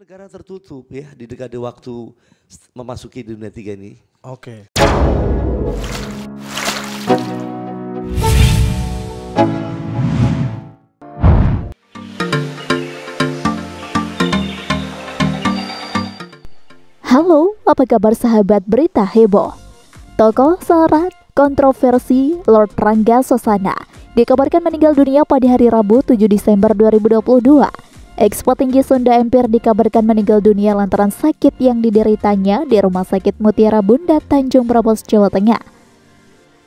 negara tertutup ya di dekade waktu memasuki dunia tiga ini. Oke. Halo, apa kabar sahabat berita heboh? Tokoh syarat kontroversi Lord Rangga Sasana dikabarkan meninggal dunia pada hari Rabu 7 Desember 2022. Eks petinggi Sunda Empire dikabarkan meninggal dunia lantaran sakit yang dideritanya di Rumah Sakit Mutiara Bunda Tanjung Brebes, Jawa Tengah.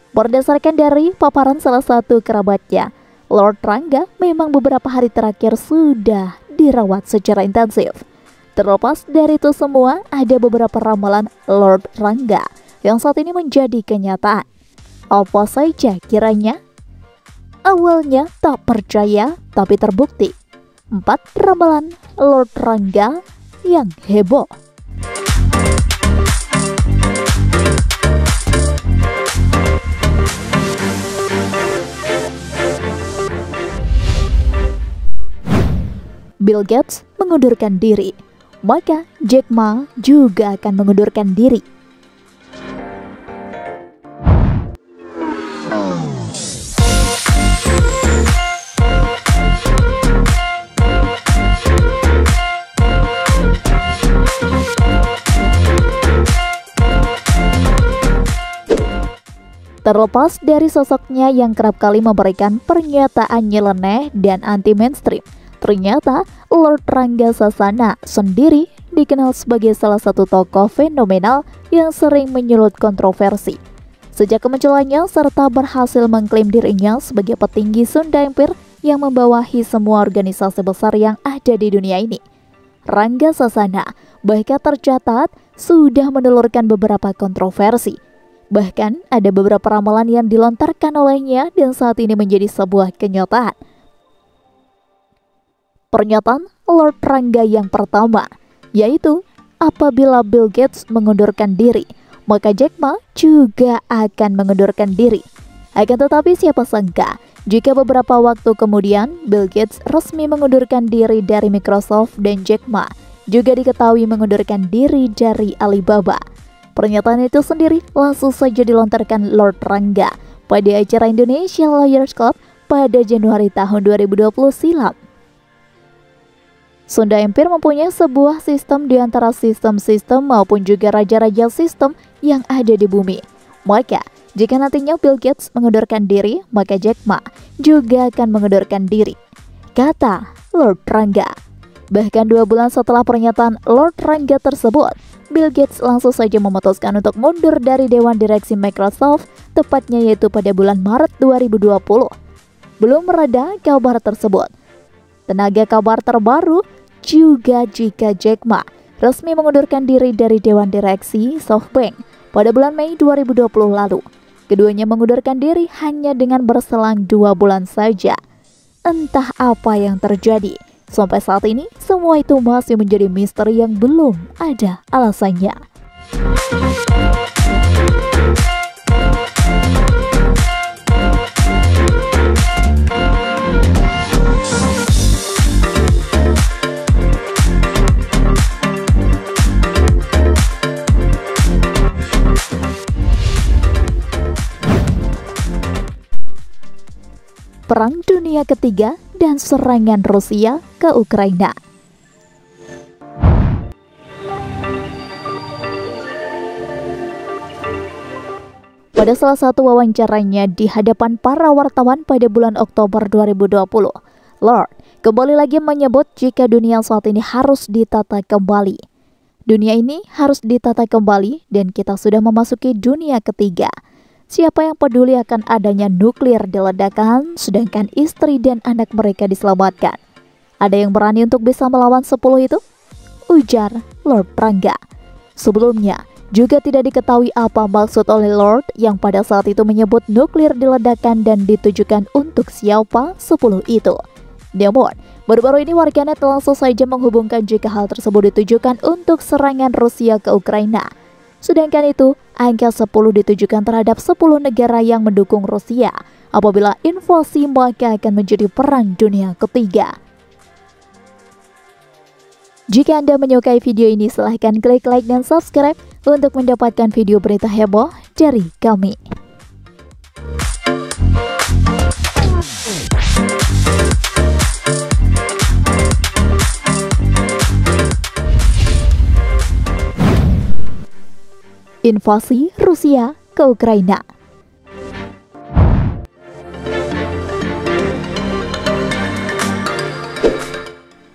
Berdasarkan dari paparan salah satu kerabatnya, Lord Rangga memang beberapa hari terakhir sudah dirawat secara intensif. Terlepas dari itu semua, ada beberapa ramalan Lord Rangga yang saat ini menjadi kenyataan. Apa saja kiranya? Awalnya tak percaya, tapi terbukti. 4 ramalan Lord Rangga yang heboh. Bill Gates mengundurkan diri, maka Jack Ma juga akan mengundurkan diri. Terlepas dari sosoknya yang kerap kali memberikan pernyataan nyeleneh dan anti-mainstream, ternyata Lord Rangga Sasana sendiri dikenal sebagai salah satu tokoh fenomenal yang sering menyulut kontroversi. Sejak kemunculannya serta berhasil mengklaim dirinya sebagai petinggi Sunda Empire yang membawahi semua organisasi besar yang ada di dunia ini, Rangga Sasana bahkan tercatat sudah menelurkan beberapa kontroversi. Bahkan ada beberapa ramalan yang dilontarkan olehnya dan saat ini menjadi sebuah kenyataan. Pernyataan Lord Rangga yang pertama, yaitu apabila Bill Gates mengundurkan diri, maka Jack Ma juga akan mengundurkan diri. Akan tetapi siapa sangka, jika beberapa waktu kemudian Bill Gates resmi mengundurkan diri dari Microsoft dan Jack Ma juga diketahui mengundurkan diri dari Alibaba. Pernyataan itu sendiri langsung saja dilontarkan Lord Rangga pada acara Indonesia Lawyers Club pada Januari tahun 2020 silam. Sunda Empire mempunyai sebuah sistem di antara sistem-sistem maupun juga raja-raja sistem yang ada di bumi. Maka, jika nantinya Bill Gates mengundurkan diri, maka Jack Ma juga akan mengundurkan diri, kata Lord Rangga. Bahkan 2 bulan setelah pernyataan Lord Rangga tersebut, Bill Gates langsung saja memutuskan untuk mundur dari Dewan Direksi Microsoft, tepatnya yaitu pada bulan Maret 2020. Belum mereda kabar tersebut. Tenaga kabar terbaru juga jika Jack Ma resmi mengundurkan diri dari Dewan Direksi SoftBank pada bulan Mei 2020 lalu. Keduanya mengundurkan diri hanya dengan berselang 2 bulan saja. Entah apa yang terjadi. Sampai saat ini, semua itu masih menjadi misteri yang belum ada alasannya. Perang Dunia Ketiga dan serangan Rusia ke Ukraina. Pada salah satu wawancaranya di hadapan para wartawan pada bulan Oktober 2020, Lord kembali lagi menyebut jika dunia saat ini harus ditata kembali. Dunia ini harus ditata kembali dan kita sudah memasuki dunia ketiga. Siapa yang peduli akan adanya nuklir diledakkan, sedangkan istri dan anak mereka diselamatkan? Ada yang berani untuk bisa melawan 10 itu? Ujar Lord Rangga. Sebelumnya, juga tidak diketahui apa maksud oleh Lord yang pada saat itu menyebut nuklir diledakkan dan ditujukan untuk siapa 10 itu. Namun, baru-baru ini warganet langsung saja menghubungkan jika hal tersebut ditujukan untuk serangan Rusia ke Ukraina. Sedangkan itu, angka 10 ditujukan terhadap 10 negara yang mendukung Rusia. Apabila invasi maka akan menjadi perang dunia ketiga. Jika Anda menyukai video ini, silahkan klik like dan subscribe untuk mendapatkan video berita heboh dari kami. Invasi Rusia ke Ukraina.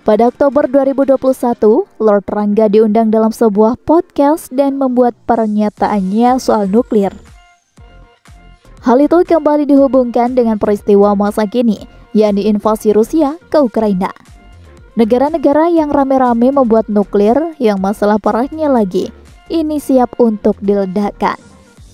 Pada Oktober 2021, Lord Rangga diundang dalam sebuah podcast dan membuat pernyataannya soal nuklir. Hal itu kembali dihubungkan dengan peristiwa masa kini, yakni invasi Rusia ke Ukraina. Negara-negara yang rame-rame membuat nuklir, yang masalah parahnya lagi, ini siap untuk diledakkan,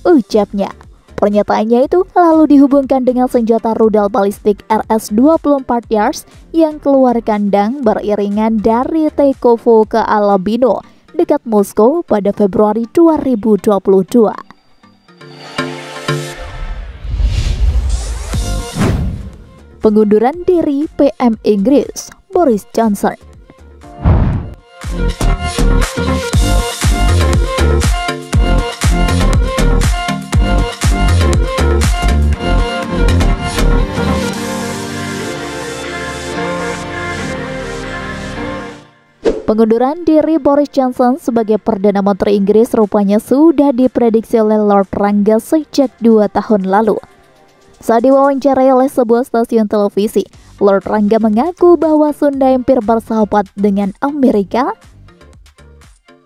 ucapnya. Pernyataannya itu lalu dihubungkan dengan senjata rudal balistik RS-24 Yars yang keluar kandang beriringan dari Tekovo ke Alabino dekat Moskow pada Februari 2022. Pengunduran diri PM Inggris Boris Johnson. Pengunduran diri Boris Johnson sebagai Perdana Menteri Inggris rupanya sudah diprediksi oleh Lord Rangga sejak 2 tahun lalu. Saat diwawancarai oleh sebuah stasiun televisi, Lord Rangga mengaku bahwa Sunda Empire bersahabat dengan Amerika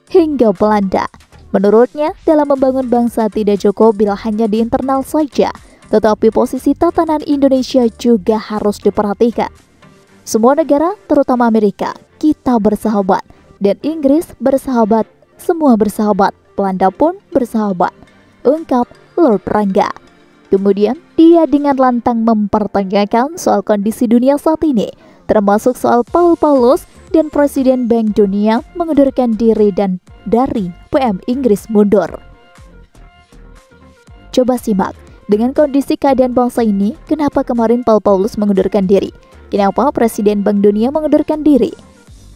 hingga Belanda. Menurutnya, dalam membangun bangsa tidak cukup bila hanya di internal saja, tetapi posisi tatanan Indonesia juga harus diperhatikan. Semua negara, terutama Amerika, kita bersahabat, dan Inggris bersahabat, semua bersahabat, Belanda pun bersahabat, ungkap Lord Rangga. Kemudian dia dengan lantang mempertanyakan soal kondisi dunia saat ini, termasuk soal Paul Paulus dan Presiden Bank Dunia mengundurkan diri dan dari PM Inggris mundur. Coba simak, dengan kondisi keadaan bangsa ini, kenapa kemarin Paul Paulus mengundurkan diri? Kenapa Presiden Bank Dunia mengundurkan diri?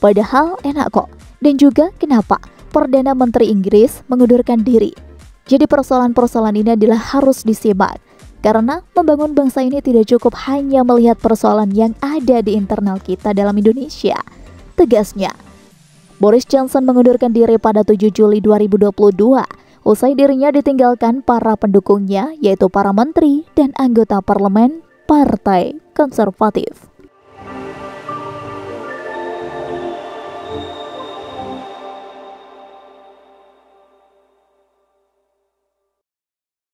Padahal enak kok. Dan juga kenapa Perdana Menteri Inggris mengundurkan diri? Jadi persoalan-persoalan ini adalah harus disimak. Karena membangun bangsa ini tidak cukup hanya melihat persoalan yang ada di internal kita dalam Indonesia. Tegasnya, Boris Johnson mengundurkan diri pada 7 Juli 2022. Usai dirinya ditinggalkan para pendukungnya, yaitu para menteri dan anggota parlemen Partai Konservatif.